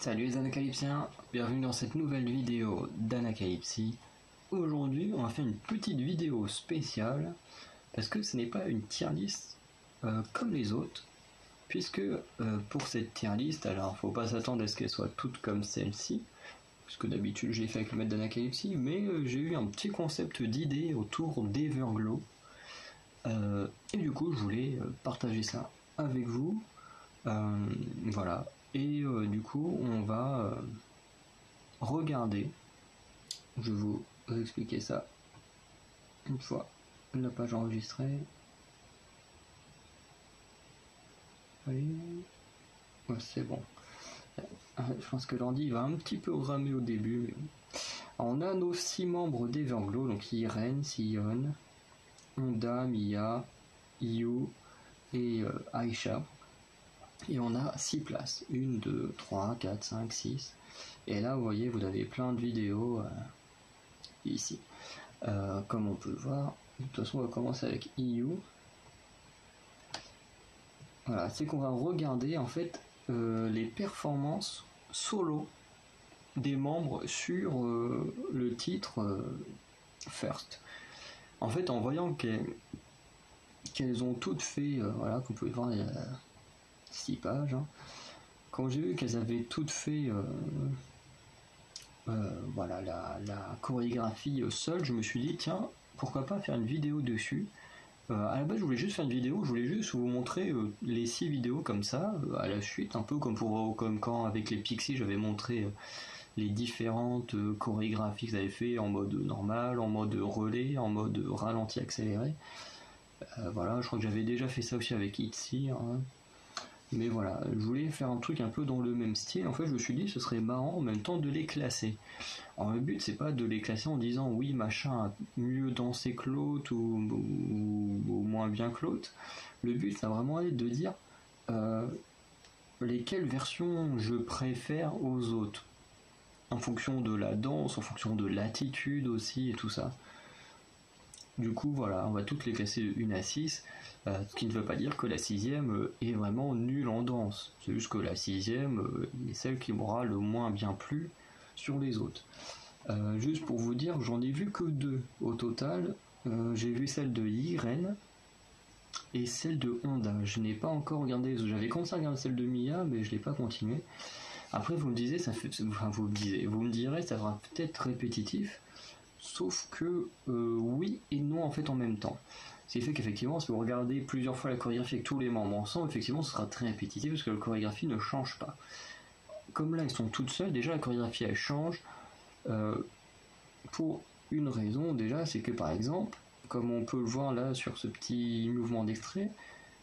Salut les Anacalypsiens, bienvenue dans cette nouvelle vidéo d'Anacalypsie. Aujourd'hui on va faire une petite vidéo spéciale parce que ce n'est pas une tier list comme les autres, puisque pour cette tier list, alors faut pas s'attendre à ce qu'elle soit toute comme celle-ci, puisque d'habitude je l'ai fait avec le maître d'Anacalypsie, mais j'ai eu un petit concept d'idée autour d'Everglow, et du coup je voulais partager ça avec vous. Voilà, et du coup on va regarder, je vais vous expliquer ça une fois la page enregistrée. Oui, ouais, c'est bon. Je pense que l'ordi va un petit peu ramer au début, mais bon. On a nos 6 membres d'Everglow, donc Irene, Sion, Honda, Mia, Yu et Aisha. Et on a 6 places, 1, 2, 3, 4, 5, 6. Et là vous voyez, vous avez plein de vidéos ici. Comme on peut le voir, de toute façon on va commencer avec EU. Voilà, c'est qu'on va regarder en fait les performances solo des membres sur le titre First. En fait, en voyant qu'elles ont toutes fait, voilà, comme vous pouvez voir, il y a 6 pages. Hein. Quand j'ai vu qu'elles avaient toutes fait voilà, la chorégraphie seule, je me suis dit, tiens, pourquoi pas faire une vidéo dessus. À la base, je voulais juste faire une vidéo, je voulais juste vous montrer les 6 vidéos comme ça, à la suite, un peu comme quand avec les Pixies, j'avais montré les différentes chorégraphies que j'avais fait en mode normal, en mode relais, en mode ralenti accéléré. Voilà, je crois que j'avais déjà fait ça aussi avec Itzy. Hein. Mais voilà, je voulais faire un truc un peu dans le même style. En fait, je me suis dit ce serait marrant en même temps de les classer. Alors, le but, c'est pas de les classer en disant oui, machin a mieux dansé que l'autre ou moins bien que l'autre. Le but, ça va vraiment être de dire lesquelles versions je préfère aux autres. En fonction de la danse, en fonction de l'attitude aussi et tout ça. Du coup, voilà, on va toutes les classer de 1 à 6, ce qui ne veut pas dire que la 6ème est vraiment nulle en danse. C'est juste que la 6ème est celle qui m'aura le moins bien plu sur les autres. Juste pour vous dire, j'en ai vu que 2 au total. J'ai vu celle de Irene et celle de Honda. Je n'ai pas encore regardé, j'avais commencé à regarder celle de Mia, mais je ne l'ai pas continué. Après, vous me disiez, vous me direz, ça sera peut-être répétitif. Sauf que oui et non en fait en même temps. Ce qui fait qu'effectivement, si vous regardez plusieurs fois la chorégraphie avec tous les membres ensemble, effectivement ce sera très répétitif parce que la chorégraphie ne change pas. Comme là elles sont toutes seules, déjà la chorégraphie elle change pour une raison déjà, c'est que par exemple, comme on peut le voir là sur ce petit mouvement d'extrait,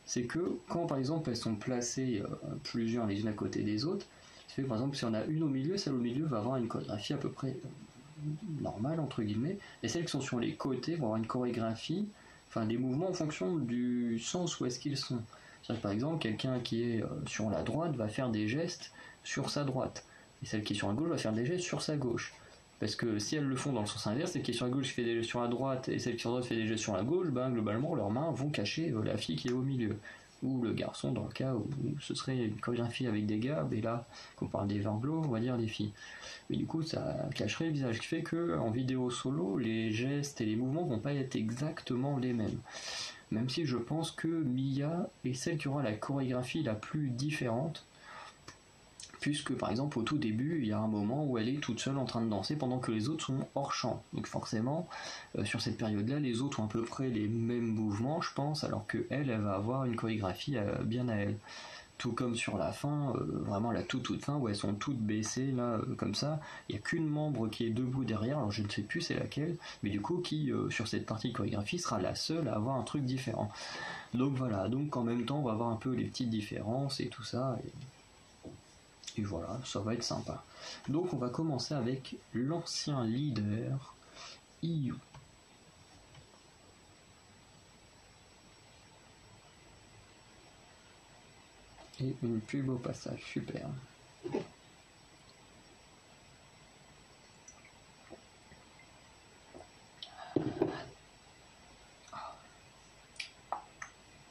c'est que quand par exemple elles sont placées plusieurs les unes à côté des autres, ça fait que par exemple si on a une au milieu, celle au milieu va avoir une chorégraphie à peu près normales entre guillemets, et celles qui sont sur les côtés vont avoir une chorégraphie, enfin des mouvements en fonction du sens où est-ce qu'ils sont. C'est-à-dire que par exemple quelqu'un qui est sur la droite va faire des gestes sur sa droite, et celle qui est sur la gauche va faire des gestes sur sa gauche. Parce que si elles le font dans le sens inverse, celle qui est sur la gauche fait des gestes sur la droite et celle qui est sur la droite fait des gestes sur la gauche, ben globalement leurs mains vont cacher la fille qui est au milieu. Ou le garçon dans le cas où ce serait une chorégraphie avec des gars, et là, quand on parle d'Everglow, on va dire des filles. Mais du coup, ça cacherait le visage, ce qui fait que en vidéo solo, les gestes et les mouvements vont pas être exactement les mêmes. Même si je pense que Mia est celle qui aura la chorégraphie la plus différente, puisque par exemple au tout début, il y a un moment où elle est toute seule en train de danser pendant que les autres sont hors champ. Donc forcément, sur cette période-là, les autres ont à peu près les mêmes mouvements, je pense, alors que elle va avoir une chorégraphie bien à elle. Tout comme sur la fin, vraiment la toute fin, où elles sont toutes baissées, là, comme ça. Il n'y a qu'une membre qui est debout derrière, alors je ne sais plus c'est laquelle, mais du coup qui, sur cette partie de chorégraphie, sera la seule à avoir un truc différent. Donc voilà, donc en même temps, on va avoir un peu les petites différences et tout ça, et voilà, ça va être sympa. Donc on va commencer avec l'ancien leader, EU. Et une pub au passage, super.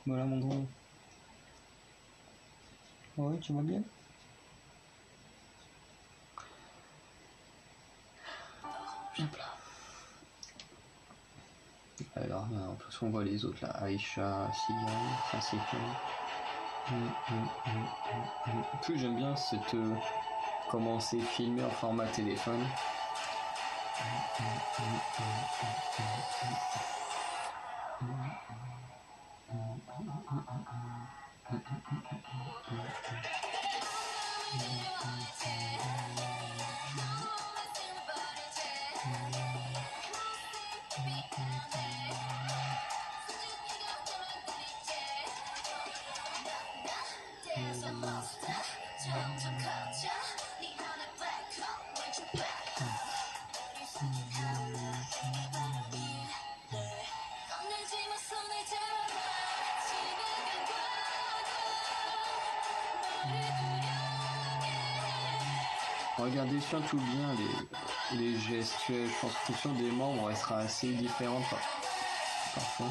Voilà mon gros. Ouais, tu vas bien? Hop là. Alors, en plus on voit les autres là, Aïcha, Sigal, enfin c'est En plus j'aime bien cette comment c'est filmé en format téléphone. Regardez surtout bien les gestuels, je pense que la fonction des membres elle sera assez différente parfois.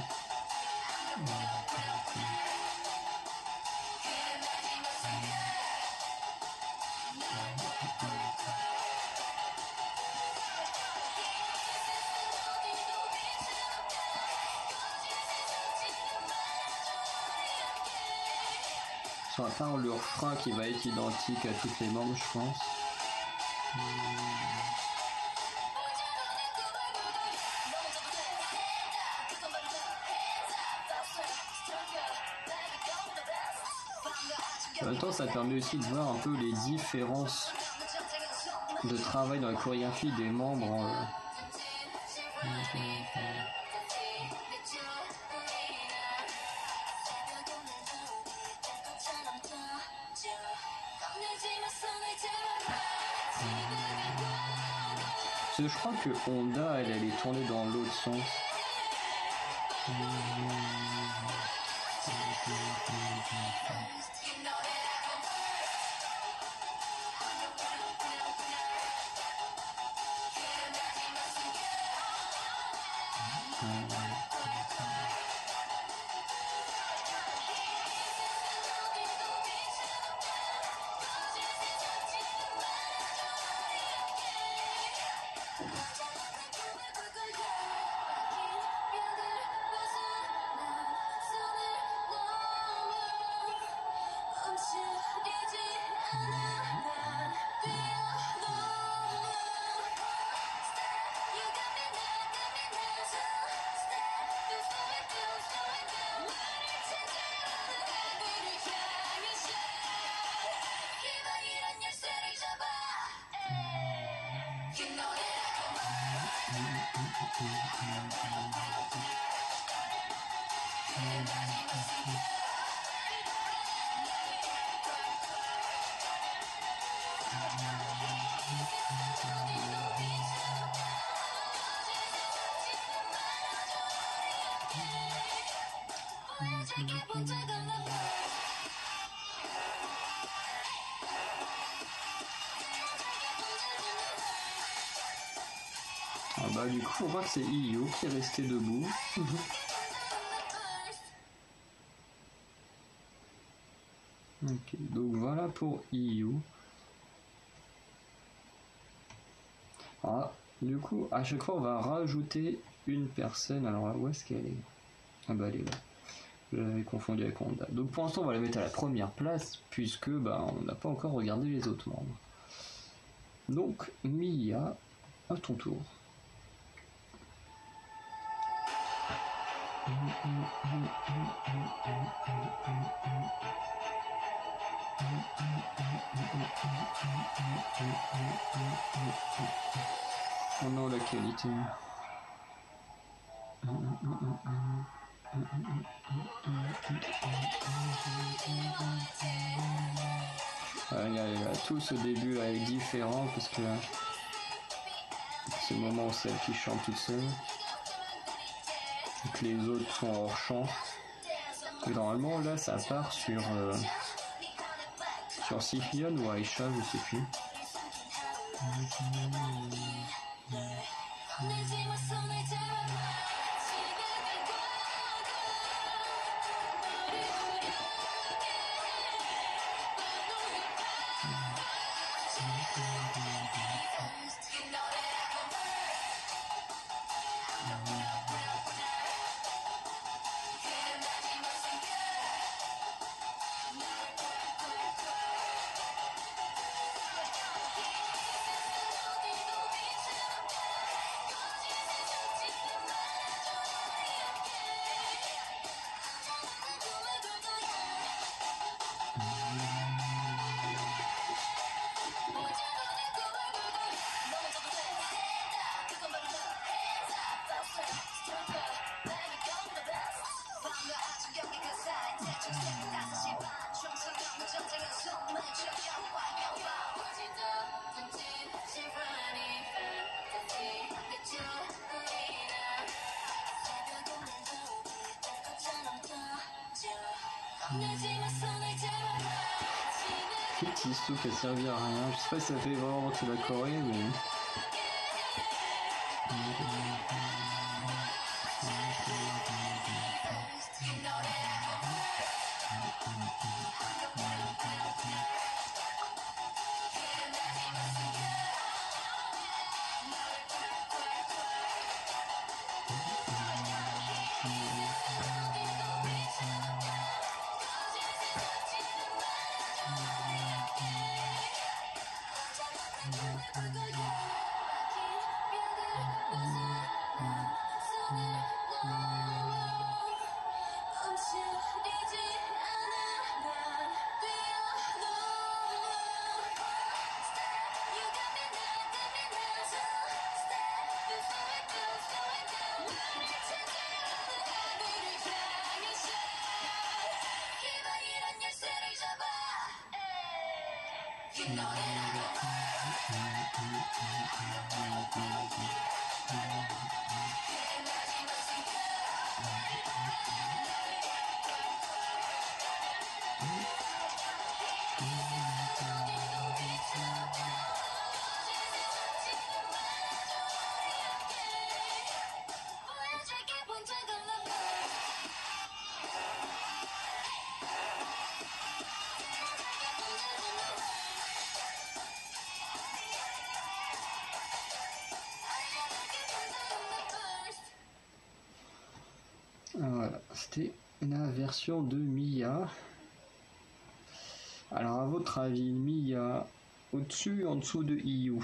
À part le refrain qui va être identique à toutes les membres, je pense. En même temps, ça permet aussi de voir un peu les différences de travail dans la chorégraphie des membres. Je crois que Honda, elle est tournée dans l'autre sens. Ah bah du coup on voit que c'est Io qui est resté debout. Ok, donc voilà pour Io. Ah, du coup à chaque fois on va rajouter une personne. Alors là, où est-ce qu'elle est? Ah bah elle est là. Je l'avais confondu avec Honda. Donc pour l'instant on va la mettre à la première place puisque bah, on n'a pas encore regardé les autres membres. Donc Mia, à ton tour. Oh non, la qualité. Il y a tout ce début là est différent parce que c'est le moment où celle qui chante toute seule et que les autres sont hors champ. Et normalement là ça part sur Siflion ou Aïcha, je sais plus. Ce petit saut qui a servi à rien. Je sais pas si ça fait vraiment de la Corée, mais. Voilà, c'était la version de Mia. Alors à votre avis, Mia au-dessus, en dessous de IU?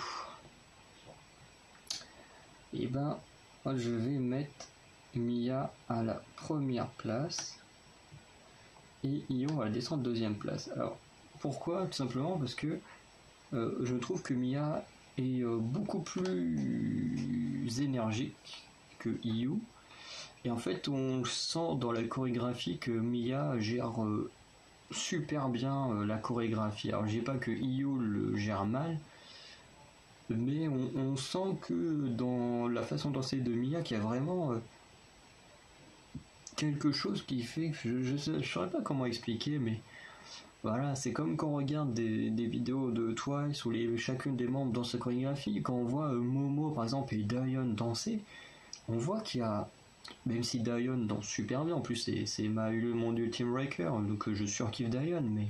Et ben, moi je vais mettre Mia à la première place et IU à la descendre deuxième place. Alors pourquoi? Tout simplement parce que je trouve que Mia est beaucoup plus énergique que IU. Et en fait, on sent dans la chorégraphie que Mia gère super bien la chorégraphie. Alors, je dis pas que IU le gère mal, mais on sent que dans la façon de danser de Mia, qu'il y a vraiment quelque chose qui fait que je ne saurais pas comment expliquer, mais voilà, c'est comme quand on regarde des vidéos de Twice où chacune des membres dans sa chorégraphie, quand on voit Momo par exemple et Dayon danser, on voit qu'il y a, même si Dayon danse super bien, en plus c'est mon ultime breaker, donc je surkiffe Dayon, mais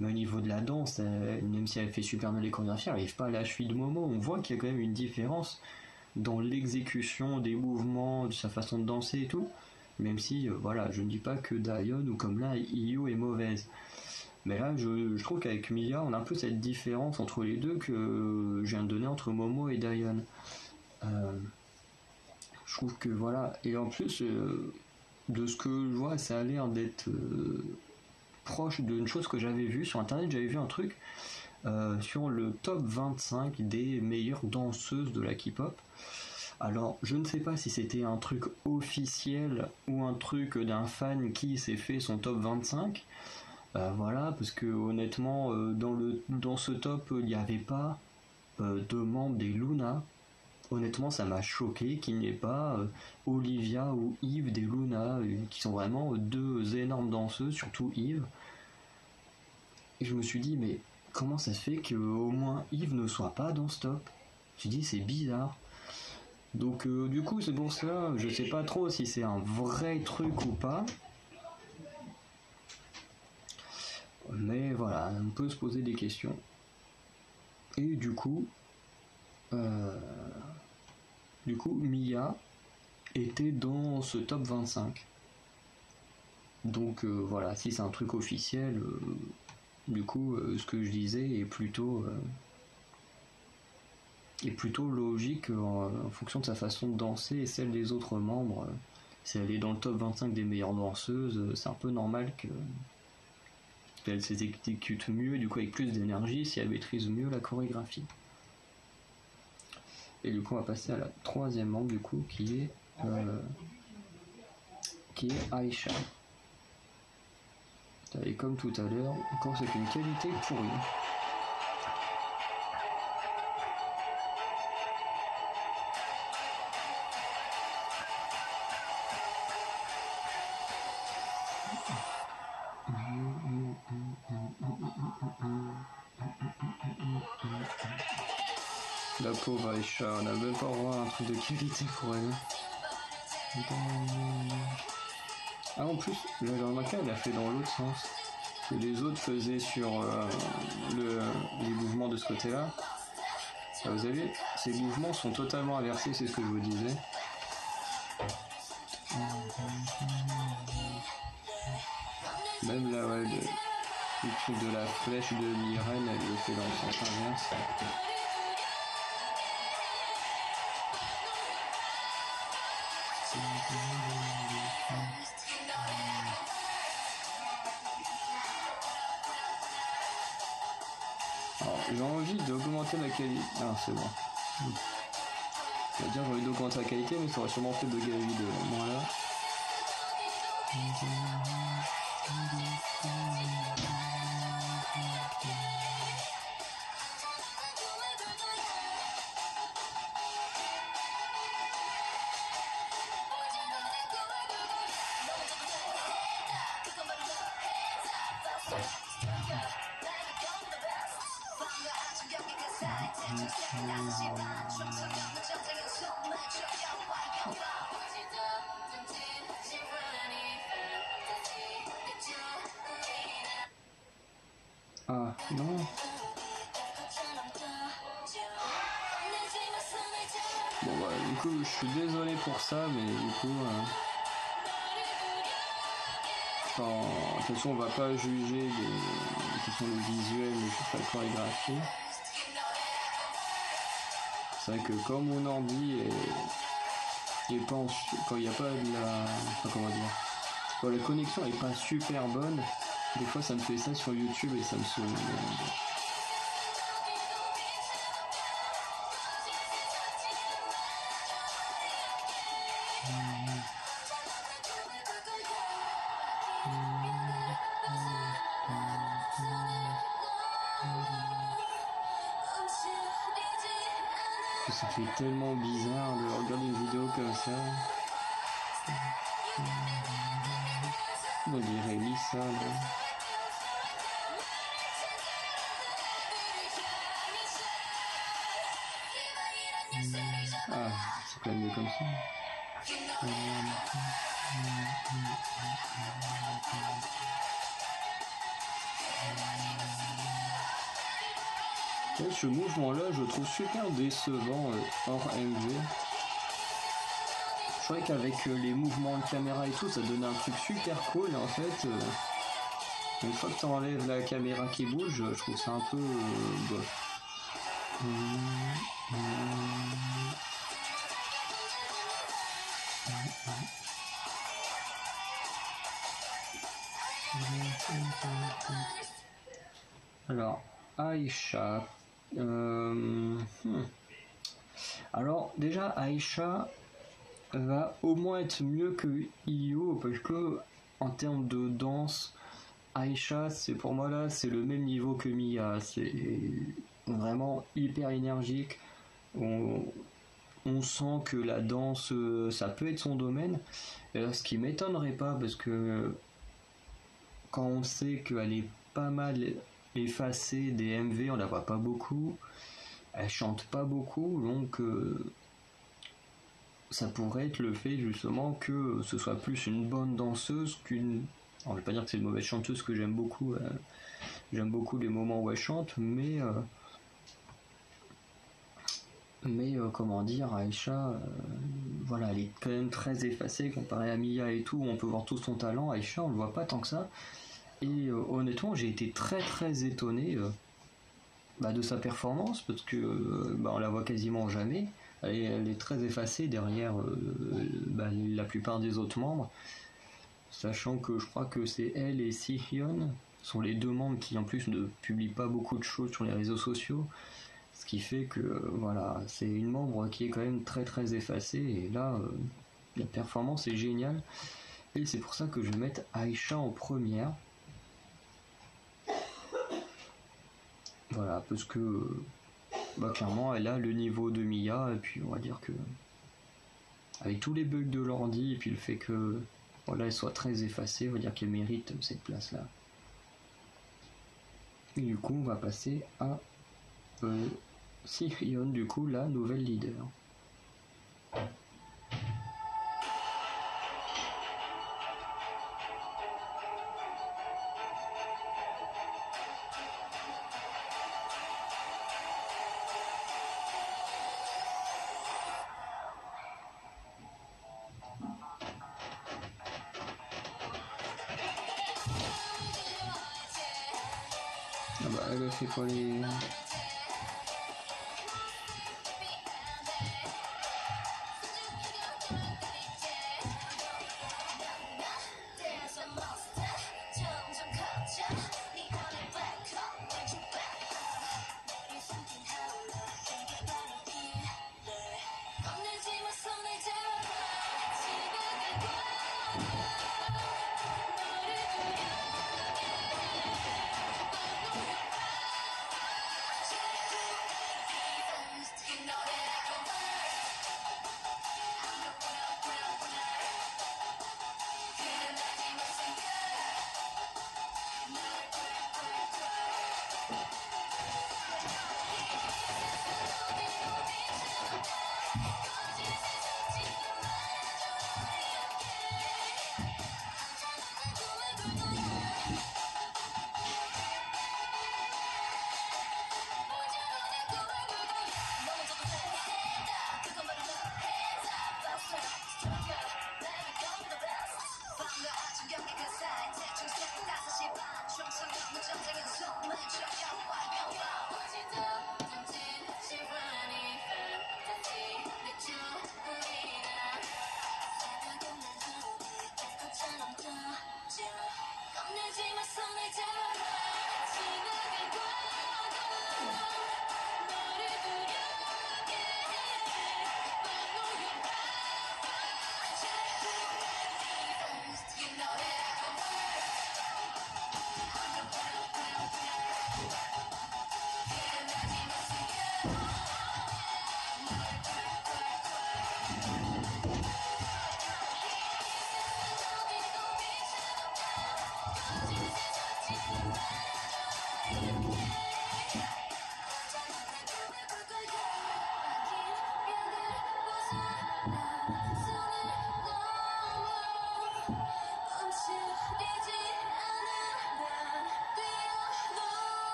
au niveau de la danse, même si elle fait super bien les chorégraphies, elle n'arrive pas à la cheville de Momo. On voit qu'il y a quand même une différence dans l'exécution des mouvements, de sa façon de danser et tout, même si voilà, je ne dis pas que Dayon ou comme là IU est mauvaise. Mais là, je trouve qu'avec Mia, on a un peu cette différence entre les deux que je viens de donner entre Momo et Dayon. Je trouve que voilà, et en plus, de ce que je vois, ça a l'air d'être proche d'une chose que j'avais vue sur internet. J'avais vu un truc sur le top 25 des meilleures danseuses de la K-pop. Alors, je ne sais pas si c'était un truc officiel ou un truc d'un fan qui s'est fait son top 25. Voilà, parce que honnêtement, dans ce top, il n'y avait pas de membres des Luna. Honnêtement, ça m'a choqué qu'il n'y ait pas Olivia ou Yves des Luna, qui sont vraiment deux énormes danseuses, surtout Yves. Et je me suis dit, mais comment ça se fait qu'au moins Yves ne soit pas dans ce top? Je me suis dit, c'est bizarre. Donc du coup, c'est pour ça, je sais pas trop si c'est un vrai truc ou pas. Mais voilà, on peut se poser des questions. Et du coup, Mia était dans ce top 25. Donc voilà, si c'est un truc officiel, du coup, ce que je disais est plutôt logique en fonction de sa façon de danser et celle des autres membres. Si elle est dans le top 25 des meilleures danseuses, c'est un peu normal qu'elle s'exécute mieux, du coup avec plus d'énergie, si elle maîtrise mieux la chorégraphie. Et du coup, on va passer à la troisième membre, du coup, qui est Aisha. Et comme tout à l'heure, encore c'est une qualité pourrie. La pauvre Aïcha, on a même pas droit à un truc de qualité pour elle. Ah, en plus, j'ai remarqué, elle a fait dans l'autre sens. Que les autres faisaient sur les mouvements de ce côté-là. Ah, vous avez, ces mouvements sont totalement inversés, c'est ce que je vous disais. Même là, ouais, le truc de la flèche de l'Irène, elle le fait dans le sens inverse. Alors, j'ai envie d'augmenter la qualité. Ah, c'est bon. Je vais dire, j'ai envie d'augmenter la qualité, mais ça aurait sûrement fait bugger la vidéo. Voilà. Ah, non. Bon, bah, du coup, je suis désolé pour ça, mais du coup... Enfin, de toute façon, on va pas juger de question le visuel, mais juste la chorégraphie. C'est vrai que quand mon ordi est pas en, quand il n'y a pas de la... Enfin, comment dire... Quand la connexion est pas super bonne, des fois ça me fait ça sur YouTube et ça me saoule. Ça fait tellement bizarre de regarder une vidéo comme ça. On dirait Lisa là. Ah, c'est quand même mieux comme ça. Et ce mouvement-là, je trouve super décevant hors MV. Je trouvais qu'avec les mouvements de caméra et tout, ça donnait un truc super cool. Et en fait, une fois que tu enlèves la caméra qui bouge, je trouve ça un peu bof. Alors, Aïcha. Alors, déjà, Aïcha va au moins être mieux que Io parce que en termes de danse, Aïcha, c'est pour moi là, c'est le même niveau que Mia. C'est vraiment hyper énergique. On sent que la danse, ça peut être son domaine. Ce qui m'étonnerait pas parce que quand on sait qu'elle est pas mal effacée des MV, on la voit pas beaucoup. Elle chante pas beaucoup, donc ça pourrait être le fait justement que ce soit plus une bonne danseuse qu'une... Alors, je vais pas dire que c'est une mauvaise chanteuse, que j'aime beaucoup les moments où elle chante, mais comment dire, Aïcha, voilà, elle est quand même très effacée comparée à Mia et tout, où on peut voir tout son talent. Aïcha, on le voit pas tant que ça, et honnêtement, j'ai été très très étonné de sa performance, parce que on la voit quasiment jamais. Elle est très effacée derrière la plupart des autres membres, sachant que je crois que c'est elle et Sihyun sont les deux membres qui en plus ne publient pas beaucoup de choses sur les réseaux sociaux, ce qui fait que voilà, c'est une membre qui est quand même très très effacée, et là la performance est géniale, et c'est pour ça que je vais mettre Aïcha en première. Voilà, parce que clairement elle a le niveau de Mia, et puis on va dire que avec tous les bugs de l'ordi et puis le fait que voilà, elle soit très effacée, on va dire qu'elle mérite cette place là. Et du coup on va passer à Sihyun, du coup, la nouvelle leader. Ah bah elle a fait quoi les...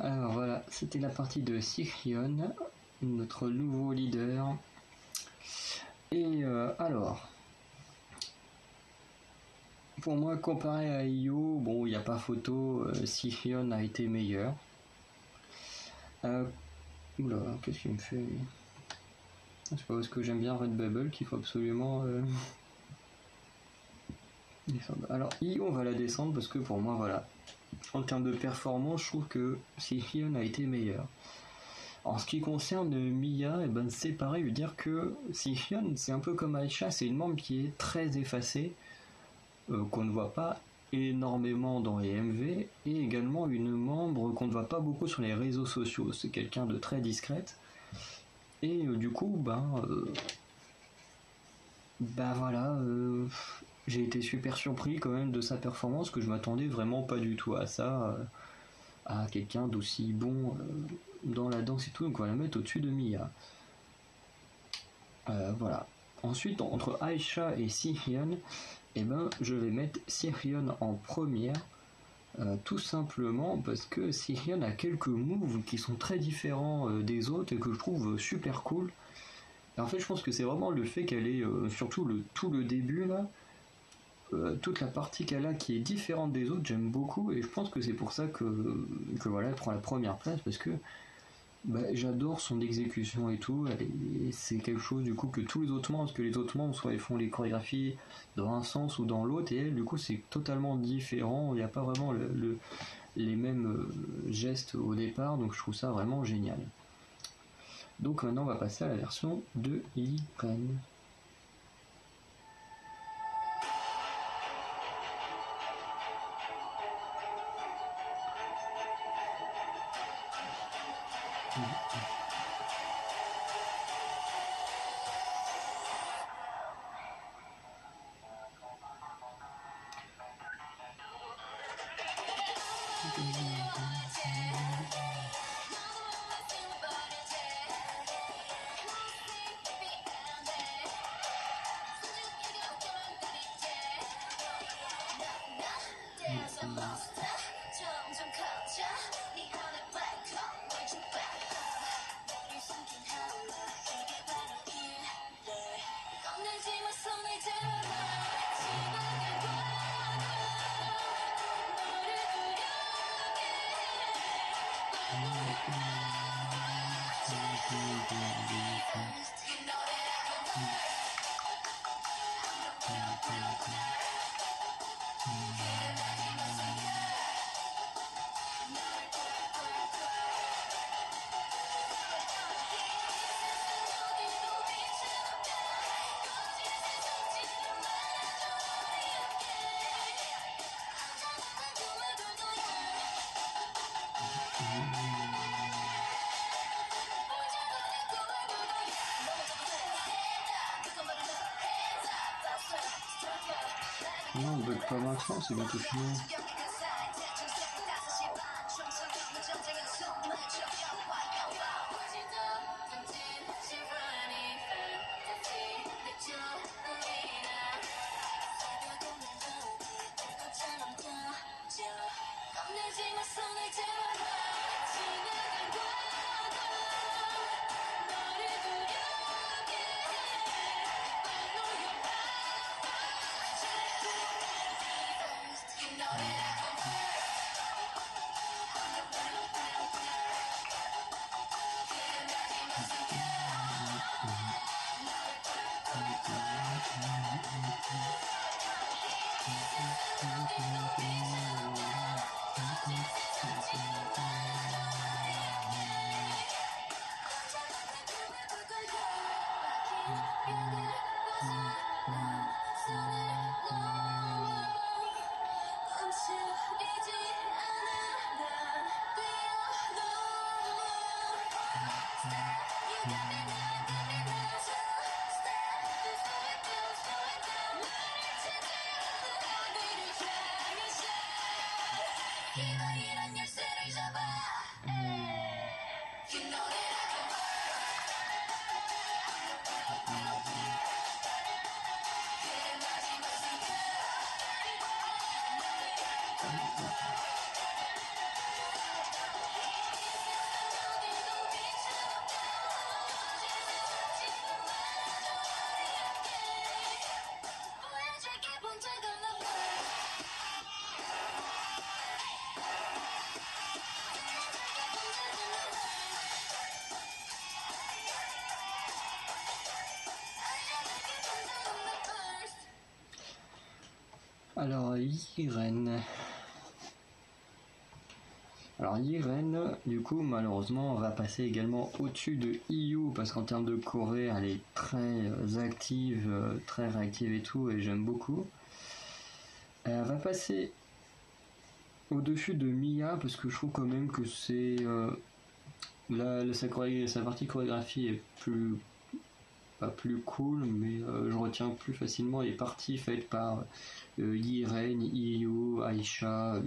Alors voilà, c'était la partie de Sihyun, notre nouveau leader. Et alors, pour moi, comparé à IO, bon, il n'y a pas photo, Sihyun a été meilleur. Oula, qu'est-ce qu'il me fait lui? C'est pas parce que j'aime bien Redbubble qu'il faut absolument descendre. Alors IO, on va la descendre parce que pour moi, voilà, en termes de performance, je trouve que Sihyun a été meilleur. En ce qui concerne Mia, eh ben c'est pareil, je veux dire que Sihyun, c'est un peu comme Aisha, c'est une membre qui est très effacée, qu'on ne voit pas énormément dans les MV, et également une membre qu'on ne voit pas beaucoup sur les réseaux sociaux. C'est quelqu'un de très discrète, et du coup, voilà, j'ai été super surpris quand même de sa performance, que je m'attendais vraiment pas du tout à ça, à quelqu'un d'aussi bon dans la danse et tout, donc on va la mettre au-dessus de Mia. Voilà. Ensuite, entre Aisha et Sihyun, eh ben, je vais mettre Sihyun en première, tout simplement parce que Sihyun a quelques moves qui sont très différents des autres et que je trouve super cool. Et en fait, je pense que c'est vraiment le fait qu'elle est, surtout tout le début là, toute la partie qu'elle a qui est différente des autres, j'aime beaucoup, et je pense que c'est pour ça que voilà, elle prend la première place, parce que bah, j'adore son exécution et tout, c'est quelque chose du coup que tous les autres membres, parce que les autres membres, soit ils font les chorégraphies dans un sens ou dans l'autre, et elle, du coup, c'est totalement différent, il n'y a pas vraiment les mêmes gestes au départ, donc je trouve ça vraiment génial. Donc maintenant, on va passer à la version de Irene. Non, on bug pas maintenant, c'est bientôt fini. Alors, Irene. Alors, Irene, du coup, malheureusement, va passer également au-dessus de IU parce qu'en termes de choré, elle est très active, très réactive et tout, et j'aime beaucoup. Elle va passer au-dessus de Mia parce que je trouve quand même que c'est. Sa partie chorégraphie est plus. Pas plus cool, mais je retiens plus facilement les parties faites par Irene, IU, Aisha,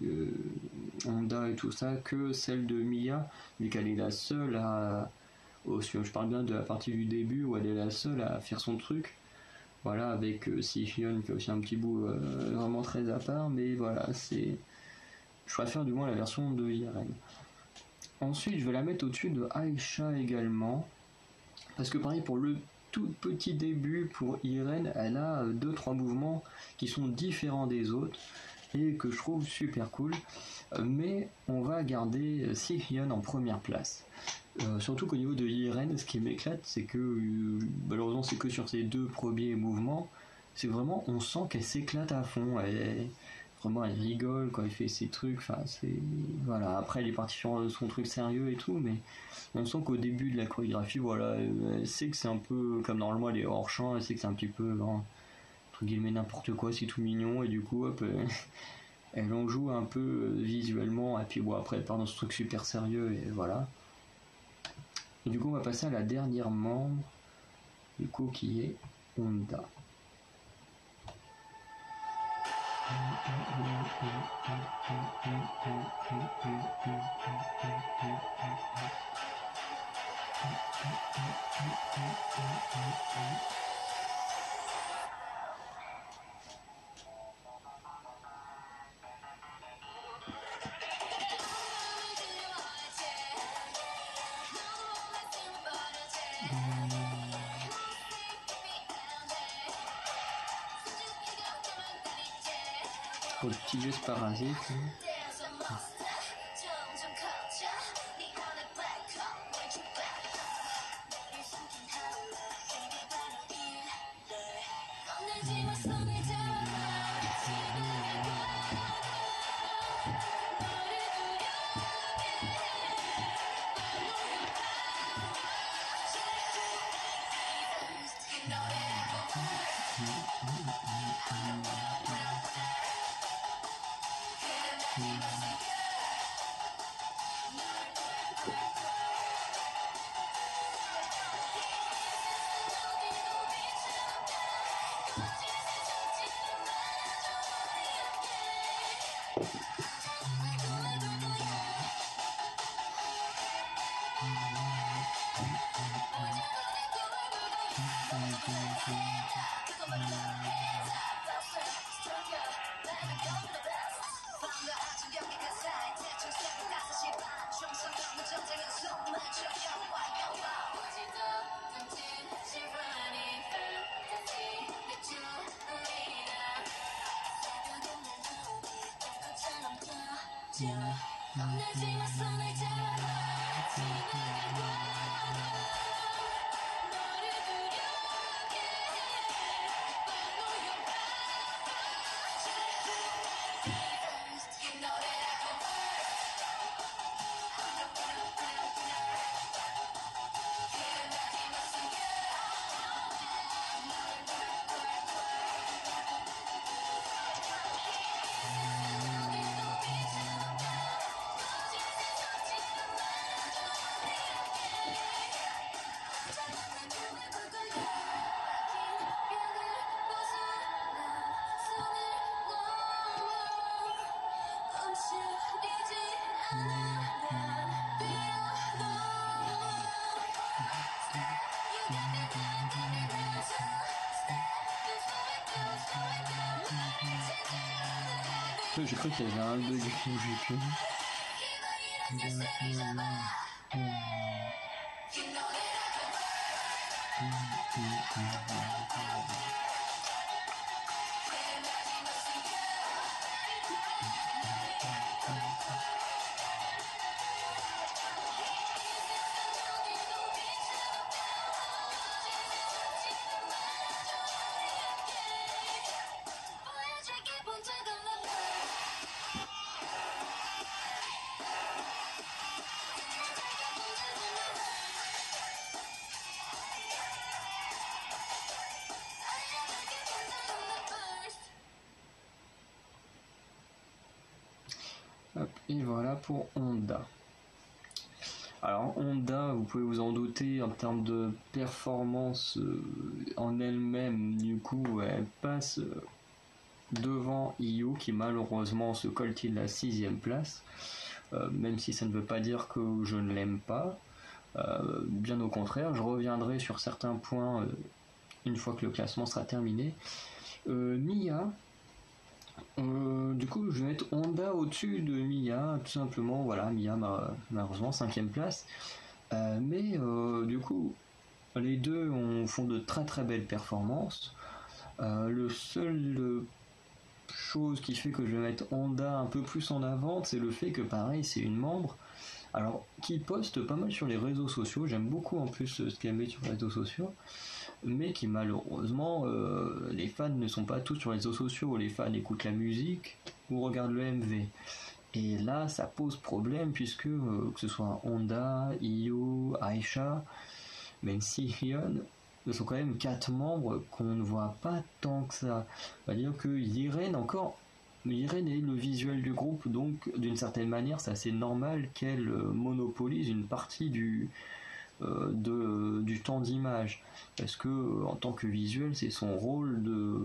Honda et tout ça que celle de Mia, vu qu'elle est la seule à. Je parle bien de la partie du début où elle est la seule à faire son truc. Voilà, avec Sihyun qui a aussi un petit bout vraiment très à part, mais voilà, c'est. Je préfère du moins la version de Irene. Ensuite, je vais la mettre au-dessus de Aisha également, parce que pareil pour le tout petit début pour Irene, elle a 2-3 mouvements qui sont différents des autres et que je trouve super cool. Mais on va garder Sihyun en première place. Surtout qu'au niveau de Irene, ce qui m'éclate, c'est que malheureusement c'est que sur ses 2 premiers mouvements, c'est vraiment, on sent qu'elle s'éclate à fond. Vraiment, elle rigole quand elle fait ses trucs. Enfin, voilà. Après, elle est partie sur son truc sérieux et tout, mais on sent qu'au début de la chorégraphie, voilà, elle sait que c'est un peu comme normalement elle est hors champ, elle sait que c'est un petit peu entre guillemets n'importe quoi, c'est tout mignon, et du coup, hop, elle en joue un peu visuellement, et puis bon, après, elle part dans ce truc super sérieux, et voilà. Et du coup, on va passer à la dernière membre, du coup, qui est Honda. Pour le petit geste parasite. J'ai cru qu'il y avait un bug du coup, j'ai pu. Hop, et voilà pour Honda. Alors Honda, vous pouvez vous en douter, en termes de performance en elle-même, du coup, elle passe devant IU qui malheureusement se coltine la 6ème place, même si ça ne veut pas dire que je ne l'aime pas. Bien au contraire, je reviendrai sur certains points une fois que le classement sera terminé. Mia, du coup je vais mettre Honda au-dessus de Mia, tout simplement. Voilà, Mia malheureusement 5ème place, mais du coup Les deux font de très très belles performances. Le seul chose qui fait que je vais mettre Honda un peu plus en avant, c'est le fait que pareil, c'est une membre. Alors, qui poste pas mal sur les réseaux sociaux, j'aime beaucoup en plus ce qu'elle met sur les réseaux sociaux, mais qui malheureusement, les fans ne sont pas tous sur les réseaux sociaux, les fans écoutent la musique ou regardent le MV. Et là, ça pose problème puisque que ce soit Honda, Io, Aisha, même si Hyun, ce sont quand même 4 membres qu'on ne voit pas tant que ça. C'est-à-dire que Yiren encore, Yiren est le visuel du groupe, donc d'une certaine manière, c'est assez normal qu'elle monopolise une partie du temps d'image, parce que en tant que visuel, c'est son rôle de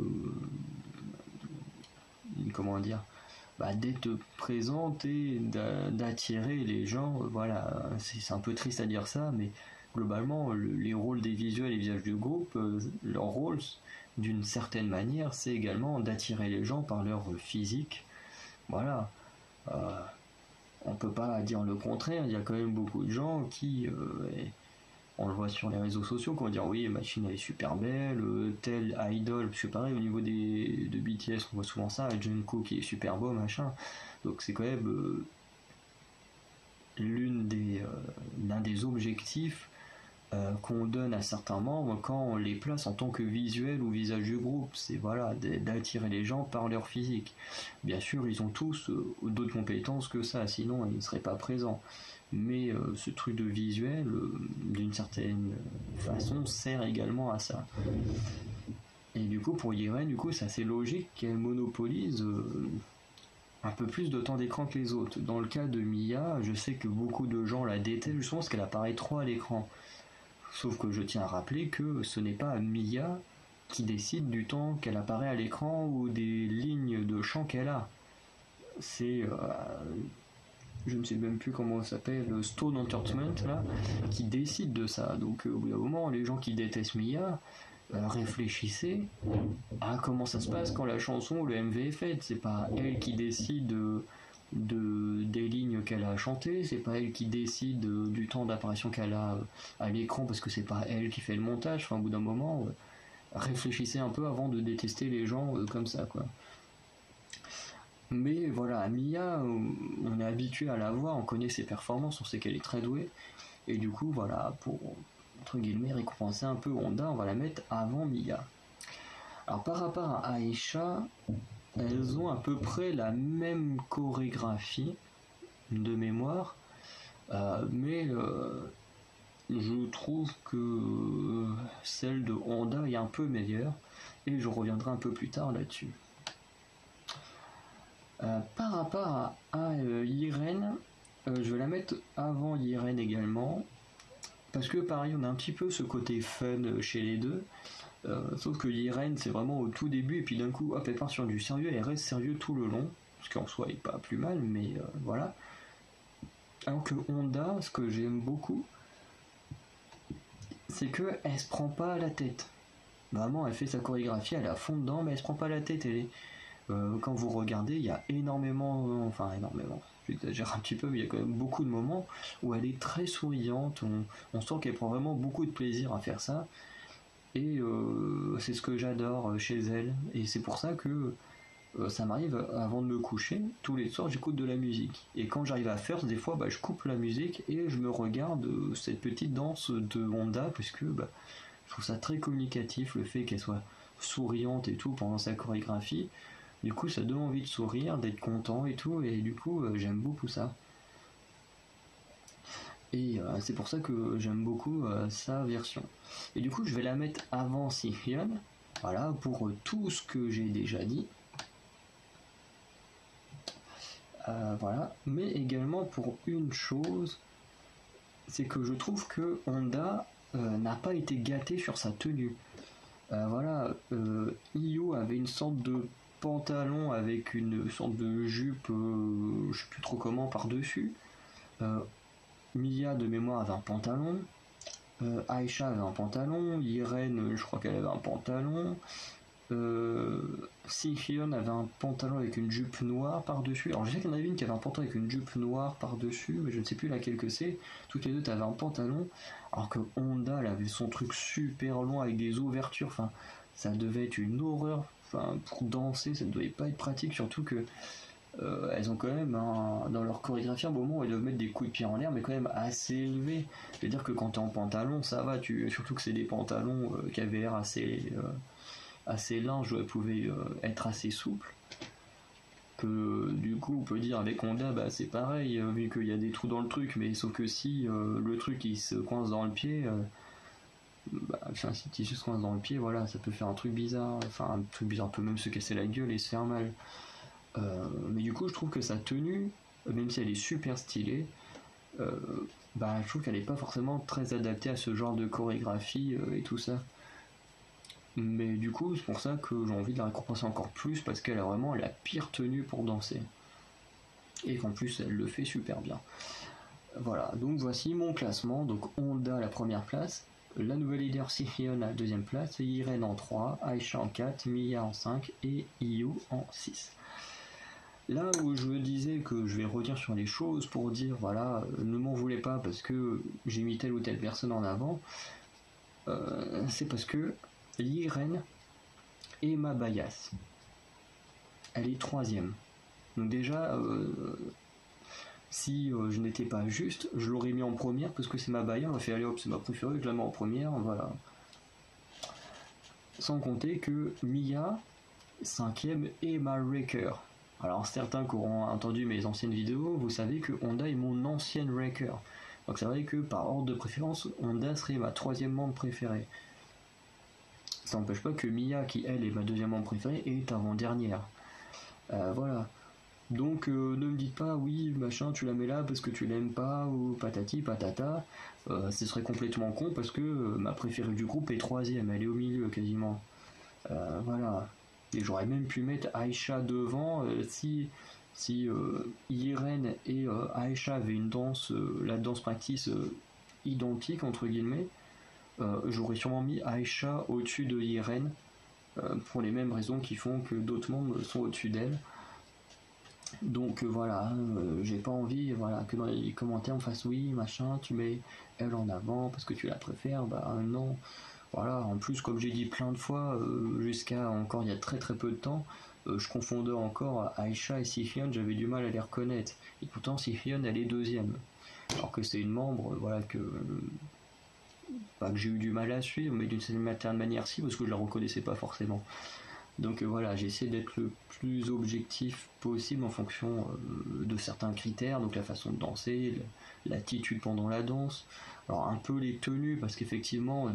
comment dire, d'être présente et d'attirer les gens. Voilà, c'est un peu triste à dire ça, mais globalement, les rôles des visuels et visages du groupe, leur rôle, d'une certaine manière, c'est également d'attirer les gens par leur physique. Voilà. On peut pas dire le contraire, il y a quand même beaucoup de gens qui, on le voit sur les réseaux sociaux, qui vont dire oui, Machine elle est super belle, tel idol, parce que pareil au niveau de BTS on voit souvent ça, Jungkook qui est super beau, machin. Donc c'est quand même l'un des objectifs qu'on donne à certains membres quand on les place en tant que visuel ou visage du groupe, c'est voilà, d'attirer les gens par leur physique. Bien sûr, ils ont tous d'autres compétences que ça, sinon ils ne seraient pas présents. Mais ce truc de visuel, d'une certaine façon, sert également à ça. Et du coup, pour Yiren, c'est assez logique qu'elle monopolise un peu plus de temps d'écran que les autres. Dans le cas de Mia, je sais que beaucoup de gens la détestent justement parce qu'elle apparaît trop à l'écran. Sauf que je tiens à rappeler que ce n'est pas Mia qui décide du temps qu'elle apparaît à l'écran ou des lignes de chant qu'elle a. C'est, je ne sais même plus comment ça s'appelle, Stone Entertainment là, qui décide de ça. Donc au bout d'un moment, les gens qui détestent Mia, réfléchissez à comment ça se passe quand la chanson ou le MV est faite. C'est pas elle qui décide des lignes qu'elle a chantées, c'est pas elle qui décide du temps d'apparition qu'elle a à l'écran parce que c'est pas elle qui fait le montage. Enfin, au bout d'un moment, réfléchissez un peu avant de détester les gens comme ça, quoi. Mais voilà, Mia, on est habitué à la voir, on connaît ses performances, on sait qu'elle est très douée, et du coup, voilà, pour entre guillemets récompenser un peu Honda, on va la mettre avant Mia. Alors par rapport à Aisha, elles ont à peu près la même chorégraphie de mémoire, mais je trouve que celle de Honda est un peu meilleure, et je reviendrai un peu plus tard là-dessus. Par rapport à Yiren, je vais la mettre avant Yiren également, parce que pareil, on a un petit peu ce côté fun chez les deux. Sauf que Yiren, c'est vraiment au tout début, et puis d'un coup, hop, elle part sur du sérieux, et elle reste sérieux tout le long, ce qui en soi est pas plus mal, mais voilà. Alors que Honda, ce que j'aime beaucoup, c'est que elle se prend pas la tête. Vraiment, elle fait sa chorégraphie, elle est à fond dedans, mais elle se prend pas la tête. Quand vous regardez, il y a énormément, j'exagère un petit peu, mais il y a quand même beaucoup de moments où elle est très souriante, on sent qu'elle prend vraiment beaucoup de plaisir à faire ça. Et c'est ce que j'adore chez elle. Et c'est pour ça que ça m'arrive avant de me coucher, tous les soirs j'écoute de la musique. Et quand j'arrive à faire, des fois je coupe la musique et je me regarde cette petite danse de Honda, puisque je trouve ça très communicatif, le fait qu'elle soit souriante et tout pendant sa chorégraphie. Du coup ça donne envie de sourire, d'être content et tout, et du coup j'aime beaucoup ça. Et c'est pour ça que j'aime beaucoup sa version. Et du coup, je vais la mettre avant Sihyun, voilà, pour tout ce que j'ai déjà dit. Voilà, mais également pour une chose, c'est que je trouve que Honda n'a pas été gâté sur sa tenue. Voilà, Io avait une sorte de pantalon avec une sorte de jupe, je sais plus trop comment, par-dessus. Mia de mémoire avait un pantalon, Aisha avait un pantalon, Yiren je crois qu'elle avait un pantalon, Sihyun avait un pantalon avec une jupe noire par-dessus. Alors je sais qu'il y en avait une qui avait un pantalon avec une jupe noire par-dessus, mais je ne sais plus laquelle que c'est. Toutes les deux avaient un pantalon, alors que Honda elle avait son truc super long avec des ouvertures. Enfin, ça devait être une horreur. Enfin, pour danser, ça ne devait pas être pratique, surtout que elles ont quand même dans leur chorégraphie un moment où elles doivent mettre des coups de pied en l'air, mais quand même assez élevés. Je veux dire que quand t'es en pantalon, ça va, surtout que c'est des pantalons qui avaient l'air assez larges, où elles pouvaient être assez souples. Que du coup, on peut dire avec Honda, bah, c'est pareil, vu qu'il y a des trous dans le truc, mais sauf que si le truc il se coince dans le pied, si le tissu se coince dans le pied, voilà, ça peut faire un truc bizarre. Enfin, un truc bizarre peut même se casser la gueule et se faire mal. Mais du coup, je trouve que sa tenue, même si elle est super stylée, je trouve qu'elle n'est pas forcément très adaptée à ce genre de chorégraphie et tout ça. Mais du coup, c'est pour ça que j'ai envie de la récompenser encore plus, parce qu'elle a vraiment la pire tenue pour danser. Et qu'en plus, elle le fait super bien. Voilà, donc voici mon classement. Donc Honda à la première place, la nouvelle leader Sihyun à la deuxième place, Irene en 3, Aisha en 4, Mia en 5 et IU en 6. Là où je disais que je vais revenir sur les choses pour dire, voilà, ne m'en voulez pas parce que j'ai mis telle ou telle personne en avant, c'est parce que Irene est ma bias. Elle est troisième. Donc déjà, si je n'étais pas juste, je l'aurais mis en première parce que c'est ma bias, on a fait allez hop, c'est ma préférée, je la mets en première, voilà. Sans compter que Mia, cinquième, est ma Wrecker. Alors certains qui auront entendu mes anciennes vidéos, vous savez que Honda est mon ancienne Wrecker. Donc c'est vrai que par ordre de préférence, Honda serait ma troisième membre préférée. Ça n'empêche pas que Mia, qui elle est ma deuxième membre préférée, est avant-dernière. Voilà. Donc ne me dites pas oui machin tu la mets là parce que tu l'aimes pas ou patati patata. Ce serait complètement con parce que ma préférée du groupe est troisième, elle est au milieu quasiment. Voilà. Et j'aurais même pu mettre Aisha devant si Irene et Aisha avaient une danse, la danse practice identique entre guillemets. J'aurais sûrement mis Aisha au-dessus de Irene pour les mêmes raisons qui font que d'autres membres sont au-dessus d'elle. Donc voilà, j'ai pas envie que dans les commentaires on fasse oui machin, tu mets elle en avant parce que tu la préfères, non. Voilà, en plus comme j'ai dit plein de fois, jusqu'à encore il y a très très peu de temps, je confondais encore Aisha et Sihyun, j'avais du mal à les reconnaître. Et pourtant Sihyun elle est deuxième. Alors que c'est une membre que j'ai eu du mal à suivre, mais d'une certaine manière si, parce que je la reconnaissais pas forcément. Donc voilà, j'ai essayé d'être le plus objectif possible en fonction de certains critères, donc la façon de danser, l'attitude pendant la danse, alors un peu les tenues, parce qu'effectivement,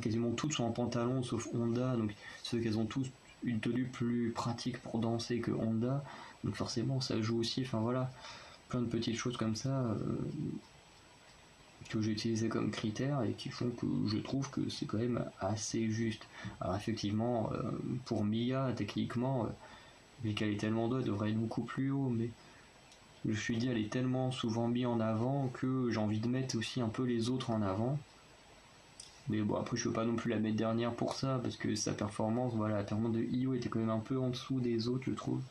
quasiment toutes sont en pantalon, sauf Honda, donc c'est qu'elles ont tous une tenue plus pratique pour danser que Honda, donc forcément ça joue aussi, enfin voilà, plein de petites choses comme ça que j'ai utilisé comme critères et qui font que je trouve que c'est quand même assez juste. Alors effectivement, pour Mia, techniquement, vu qu'elle est tellement douée, elle devrait être beaucoup plus haut, mais je me suis dit, elle est tellement souvent mise en avant que j'ai envie de mettre aussi un peu les autres en avant. Mais bon, après, je peux pas non plus la mettre dernière pour ça, parce que sa performance, la performance de IO était quand même un peu en dessous des autres, je trouve,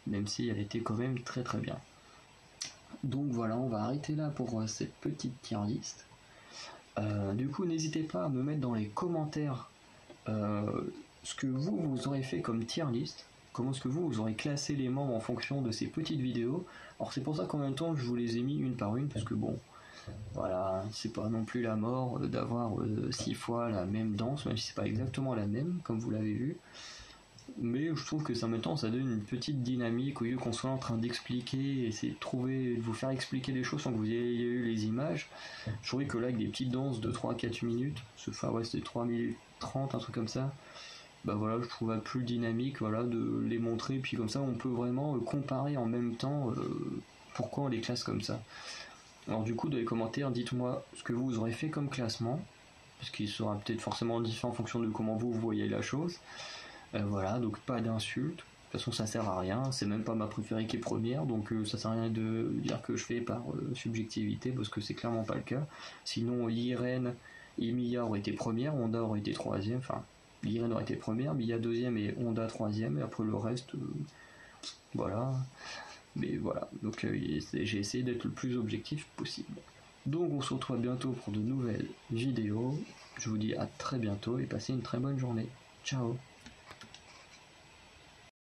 même si elle était quand même très très bien. Donc voilà, on va arrêter là pour cette petite tier list. Du coup, n'hésitez pas à me mettre dans les commentaires ce que vous aurez fait comme tier list. Comment est-ce que vous aurez classé les membres en fonction de ces petites vidéos. Alors c'est pour ça qu'en même temps, je vous les ai mis une par une, parce que bon, voilà, c'est pas non plus la mort d'avoir 6 fois la même danse, même si c'est pas exactement la même, comme vous l'avez vu. Mais je trouve que ça me tend, ça donne une petite dynamique au lieu qu'on soit en train d'expliquer, essayer de vous faire expliquer les choses sans que vous ayez eu les images. Je trouvais que là, avec des petites danses de 3-4 minutes, c'était 3 minutes 30, un truc comme ça, je trouvais plus dynamique de les montrer, puis comme ça on peut vraiment comparer en même temps pourquoi on les classe comme ça. Alors du coup, dans les commentaires, dites-moi ce que vous aurez fait comme classement, parce qu'il sera peut-être forcément différent en fonction de comment vous voyez la chose. Voilà, donc pas d'insultes. De toute façon, ça sert à rien. C'est même pas ma préférée qui est première, donc ça sert à rien de dire que je fais par subjectivité, parce que c'est clairement pas le cas. Sinon, Irene et Mia auraient été premières, Honda aurait été troisième. Enfin, Irène aurait été première, Mia deuxième et Honda troisième, et après le reste, voilà. Mais voilà, donc j'ai essayé d'être le plus objectif possible. Donc on se retrouve bientôt pour de nouvelles vidéos. Je vous dis à très bientôt et passez une très bonne journée. Ciao.